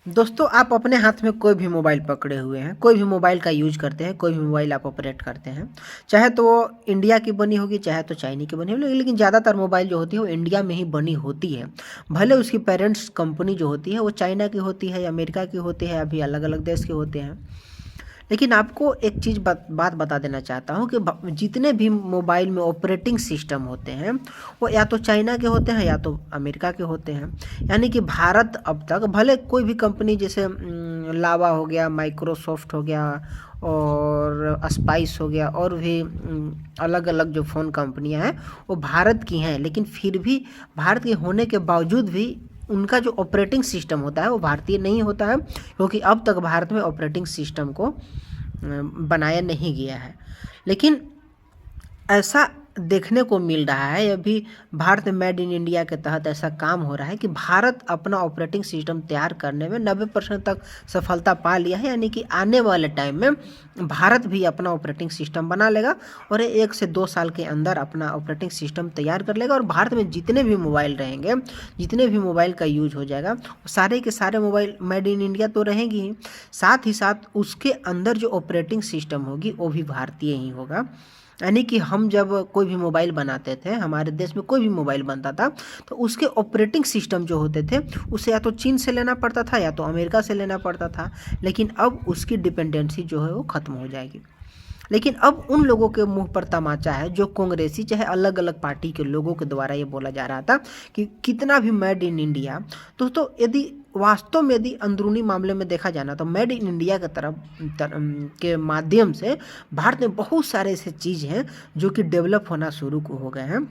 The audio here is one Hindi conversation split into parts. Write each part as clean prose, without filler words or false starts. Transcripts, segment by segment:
दोस्तों, आप अपने हाथ में कोई भी मोबाइल पकड़े हुए हैं, कोई भी मोबाइल का यूज़ करते हैं, कोई भी मोबाइल आप ऑपरेट करते हैं, चाहे तो वो इंडिया की बनी होगी, चाहे तो चाइना की बनी होगी, लेकिन ज़्यादातर मोबाइल जो होती है वो इंडिया में ही बनी होती है। भले उसकी पेरेंट्स कंपनी जो होती है वो चाइना की होती है या अमेरिका की होती है, अभी अलग-अलग देश के होते हैं। लेकिन आपको एक चीज़ बात बता देना चाहता हूँ कि जितने भी मोबाइल में ऑपरेटिंग सिस्टम होते हैं वो या तो चाइना के होते हैं या तो अमेरिका के होते हैं। यानी कि भारत अब तक भले कोई भी कंपनी जैसे लावा हो गया, माइक्रोसॉफ्ट हो गया और स्पाइस हो गया और भी अलग अलग जो फ़ोन कंपनियां हैं वो भारत की हैं, लेकिन फिर भी भारत के होने के बावजूद भी उनका जो ऑपरेटिंग सिस्टम होता है वो भारतीय नहीं होता है, क्योंकि अब तक भारत में ऑपरेटिंग सिस्टम को बनाया नहीं गया है। लेकिन ऐसा देखने को मिल रहा है, अभी भारत मेड इन इंडिया के तहत ऐसा काम हो रहा है कि भारत अपना ऑपरेटिंग सिस्टम तैयार करने में 90% तक सफलता पा लिया है। यानी कि आने वाले टाइम में भारत भी अपना ऑपरेटिंग सिस्टम बना लेगा और 1 से 2 साल के अंदर अपना ऑपरेटिंग सिस्टम तैयार कर लेगा। और भारत में जितने भी मोबाइल रहेंगे, जितने भी मोबाइल का यूज हो जाएगा, सारे के सारे मोबाइल मेड इन इंडिया तो रहेंगी ही, साथ ही साथ उसके अंदर जो ऑपरेटिंग सिस्टम होगी वो भी भारतीय ही होगा। यानी कि हम जब कोई भी मोबाइल बनाते थे, हमारे देश में कोई भी मोबाइल बनता था, तो उसके ऑपरेटिंग सिस्टम जो होते थे उसे या तो चीन से लेना पड़ता था या तो अमेरिका से लेना पड़ता था। लेकिन अब उसकी डिपेंडेंसी जो है वो ख़त्म हो जाएगी। लेकिन अब उन लोगों के मुंह पर तमाचा है जो कांग्रेसी चाहे अलग अलग पार्टी के लोगों के द्वारा ये बोला जा रहा था कि कितना भी मेड इन इंडिया, तो यदि वास्तव में यदि अंदरूनी मामले में देखा जाना तो मेड इन इंडिया के के माध्यम से भारत में बहुत सारे ऐसे चीज़ हैं जो कि डेवलप होना शुरू हो गए हैं,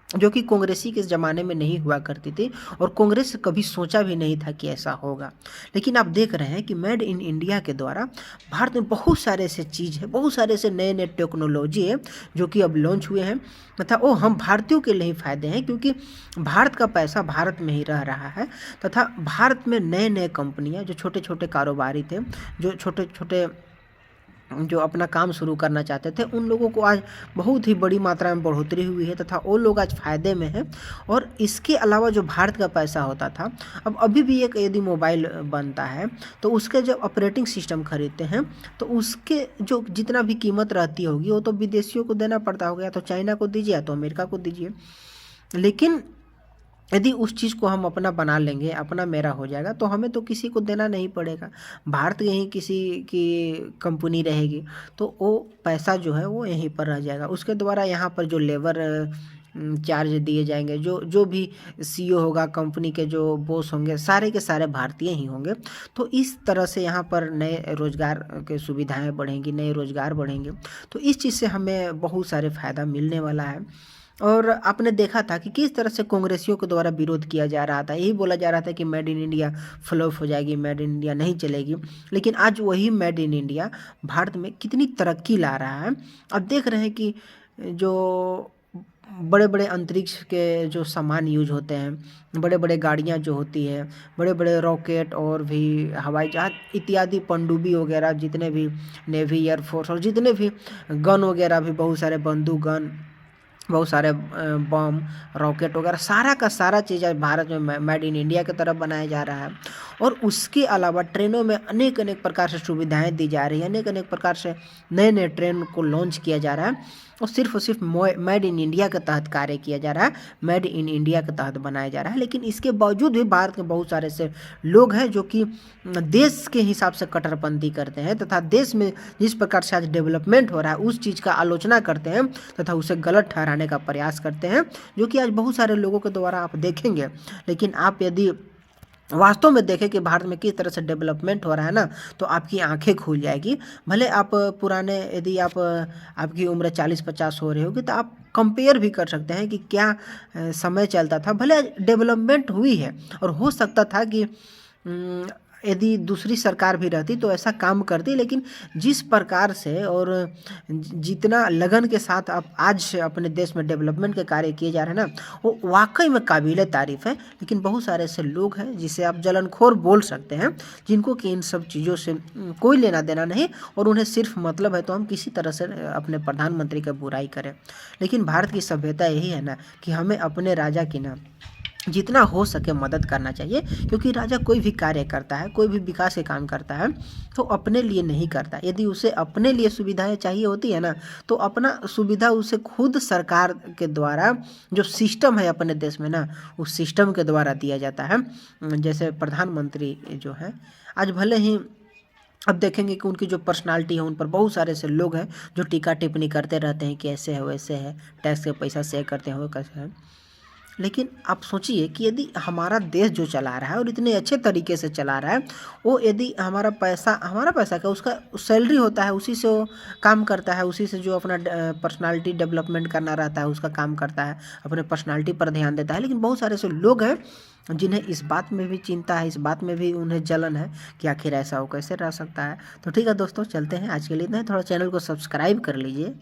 जो कि कांग्रेसी के ज़माने में नहीं हुआ करती थी और कांग्रेस कभी सोचा भी नहीं था कि ऐसा होगा। लेकिन आप देख रहे हैं कि मेड इन इंडिया के द्वारा भारत में बहुत सारे ऐसे चीज़ है, बहुत सारे ऐसे नए नए टेक्नोलॉजी है जो कि अब लॉन्च हुए हैं, तथा वो हम भारतीयों के लिए ही फ़ायदे हैं, क्योंकि भारत का पैसा भारत में ही रह रहा है। तथा भारत में नए नए कंपनियां, जो छोटे छोटे कारोबारी थे, जो छोटे छोटे जो अपना काम शुरू करना चाहते थे, उन लोगों को आज बहुत ही बड़ी मात्रा में बढ़ोतरी हुई है तथा वो लोग आज फ़ायदे में हैं। और इसके अलावा जो भारत का पैसा होता था, अब अभी भी एक यदि मोबाइल बनता है तो उसके जब ऑपरेटिंग सिस्टम खरीदते हैं तो उसके जो जितना भी कीमत रहती होगी वो तो विदेशियों को देना पड़ता होगा, या तो चाइना को दीजिए या तो अमेरिका को दीजिए। लेकिन यदि उस चीज़ को हम अपना बना लेंगे, अपना मेरा हो जाएगा, तो हमें तो किसी को देना नहीं पड़ेगा। भारत यहीं किसी की कंपनी रहेगी तो वो पैसा जो है वो यहीं पर रह जाएगा। उसके द्वारा यहाँ पर जो लेबर चार्ज दिए जाएंगे, जो जो भी सीईओ होगा, कंपनी के जो बॉस होंगे, सारे के सारे भारतीय ही होंगे। तो इस तरह से यहाँ पर नए रोजगार के सुविधाएं बढ़ेंगी, नए रोजगार बढ़ेंगे। तो इस चीज़ से हमें बहुत सारे फ़ायदा मिलने वाला है। और आपने देखा था कि किस तरह से कांग्रेसियों के द्वारा विरोध किया जा रहा था, यही बोला जा रहा था कि मेड इन इंडिया फ्लॉप हो जाएगी, मेड इन इंडिया नहीं चलेगी। लेकिन आज वही मेड इन इंडिया भारत में कितनी तरक्की ला रहा है। अब देख रहे हैं कि जो बड़े बड़े अंतरिक्ष के जो सामान यूज होते हैं, बड़े बड़े गाड़ियां जो होती है, बड़े बड़े रॉकेट और भी हवाई जहाज इत्यादि, पनडुब्बी वगैरह, जितने भी नेवी, एयरफोर्स और जितने भी गन वगैरह भी, बहुत सारे बंदूक गन, बहुत सारे बम, रॉकेट वगैरह, सारा का सारा चीज़ आज भारत में मेड इन इंडिया की तरफ बनाया जा रहा है। और उसके अलावा ट्रेनों में अनेक अनेक प्रकार से सुविधाएं दी जा रही है, अनेक अनेक प्रकार से नए नए ट्रेन को लॉन्च किया जा रहा है और सिर्फ मेड इन इंडिया के तहत कार्य किया जा रहा है, मेड इन इंडिया के तहत बनाया जा रहा है। लेकिन इसके बावजूद भी भारत के बहुत सारे ऐसे लोग हैं जो कि देश के हिसाब से कट्टरपंथी करते हैं तथा देश में जिस प्रकार से आज डेवलपमेंट हो रहा है उस चीज़ का आलोचना करते हैं तथा उसे गलत ठहराने का प्रयास करते हैं, जो कि आज बहुत सारे लोगों के द्वारा आप देखेंगे। लेकिन आप यदि वास्तव में देखें कि भारत में किस तरह से डेवलपमेंट हो रहा है ना, तो आपकी आंखें खुल जाएगी। भले आप पुराने, यदि आप आपकी उम्र 40-50 हो रही होगी तो आप कंपेयर भी कर सकते हैं कि क्या समय चलता था। भले डेवलपमेंट हुई है और हो सकता था कि यदि दूसरी सरकार भी रहती तो ऐसा काम करती, लेकिन जिस प्रकार से और जितना लगन के साथ आप आज अपने देश में डेवलपमेंट के कार्य किए जा रहे हैं ना, वो वाकई में काबिले तारीफ़ है। लेकिन बहुत सारे ऐसे लोग हैं जिसे आप जलनखोर बोल सकते हैं, जिनको कि इन सब चीज़ों से कोई लेना देना नहीं और उन्हें सिर्फ मतलब है तो हम किसी तरह से अपने प्रधानमंत्री का बुराई करें। लेकिन भारत की सभ्यता यही है ना कि हमें अपने राजा की ना जितना हो सके मदद करना चाहिए, क्योंकि राजा कोई भी कार्य करता है, कोई भी विकास के काम करता है तो अपने लिए नहीं करता। यदि उसे अपने लिए सुविधाएं चाहिए होती है ना, तो अपना सुविधा उसे खुद सरकार के द्वारा, जो सिस्टम है अपने देश में ना, उस सिस्टम के द्वारा दिया जाता है। जैसे प्रधानमंत्री जो है, आज भले ही अब देखेंगे कि उनकी जो पर्सनालिटी है उन पर बहुत सारे ऐसे लोग हैं जो टीका टिप्पणी करते रहते हैं कि ऐसे है वैसे है, टैक्स के पैसा शेयर करते हैं वो कैसे है। लेकिन आप सोचिए कि यदि हमारा देश जो चला रहा है और इतने अच्छे तरीके से चला रहा है, वो यदि हमारा पैसा क्या, उसका सैलरी होता है, उसी से वो काम करता है, उसी से जो अपना पर्सनालिटी डेवलपमेंट करना रहता है उसका काम करता है, अपने पर्सनालिटी पर ध्यान देता है। लेकिन बहुत सारे ऐसे लोग हैं जिन्हें इस बात में भी चिंता है, इस बात में भी उन्हें जलन है कि आखिर ऐसा वो कैसे रह सकता है। तो ठीक है दोस्तों, चलते हैं, आज के लिए इतना ही। थोड़ा चैनल को सब्सक्राइब कर लीजिए।